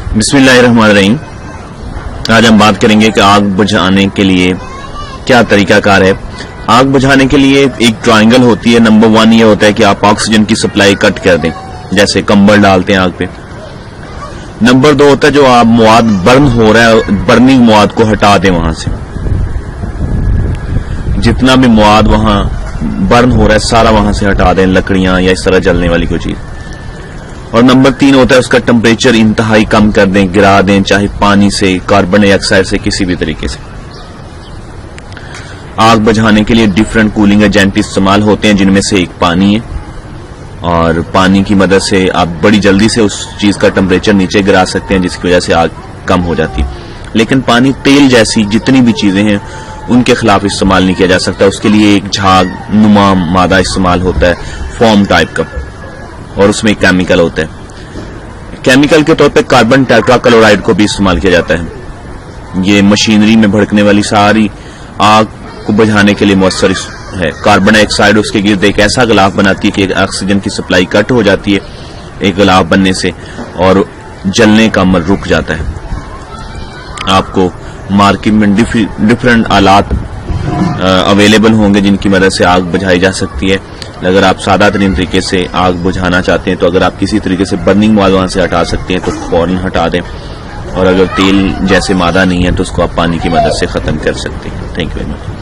बिस्मिल्लाहिर्रहमानिर्रहीम। आज हम बात करेंगे कि आग बुझाने के लिए क्या तरीका कार है। आग बुझाने के लिए एक ट्रायंगल होती है। नंबर 1 ये होता है कि आप ऑक्सीजन की सप्लाई कट कर दें, जैसे कंबल डालते हैं आग पे। नंबर 2 होता है जो आप मवाद बर्न हो रहा है, बर्निंग मवाद को हटा दें वहां से, जितना भी मवाद वहां बर्न हो रहा है सारा वहां से हटा दें, लकड़ियां या इस तरह जलने वाली कोई चीज। और नंबर 3 होता है उसका टेम्परेचर इंतहाई कम कर दें, गिरा दें, चाहे पानी से, कार्बन डाइऑक्साइड से, किसी भी तरीके से। आग बुझाने के लिए डिफरेंट कूलिंग एजेंट इस्तेमाल होते हैं, जिनमें से एक पानी है, और पानी की मदद से आप बड़ी जल्दी से उस चीज का टेम्परेचर नीचे गिरा सकते हैं, जिसकी वजह से आग कम हो जाती है। लेकिन पानी, तेल जैसी जितनी भी चीजें हैं उनके खिलाफ इस्तेमाल नहीं किया जा सकता। उसके लिए एक झाग नुमा मादा इस्तेमाल होता है, फॉर्म टाइप का, और उसमें एक केमिकल होता है। केमिकल के तौर पे कार्बन टेट्राक्लोराइड को भी इस्तेमाल किया जाता है। ये मशीनरी में भड़कने वाली सारी आग को बुझाने के लिए मुअस्सर है। कार्बन डाइऑक्साइड उसके गिर्द एक ऐसा गिलाफ बनाती है कि ऑक्सीजन की सप्लाई कट हो जाती है एक गिलाफ बनने से, और जलने का अमल रुक जाता है। आपको मार्केट में डिफरेंट आलात अवेलेबल होंगे जिनकी मदद से आग बुझाई जा सकती है। अगर आप सादा तरीन तरीके से आग बुझाना चाहते हैं तो अगर आप किसी तरीके से बर्निंग मवाद वहां से हटा सकते हैं तो फौरन हटा दें, और अगर तेल जैसे मादा नहीं है तो उसको आप पानी की मदद से खत्म कर सकते हैं। Thank you very much.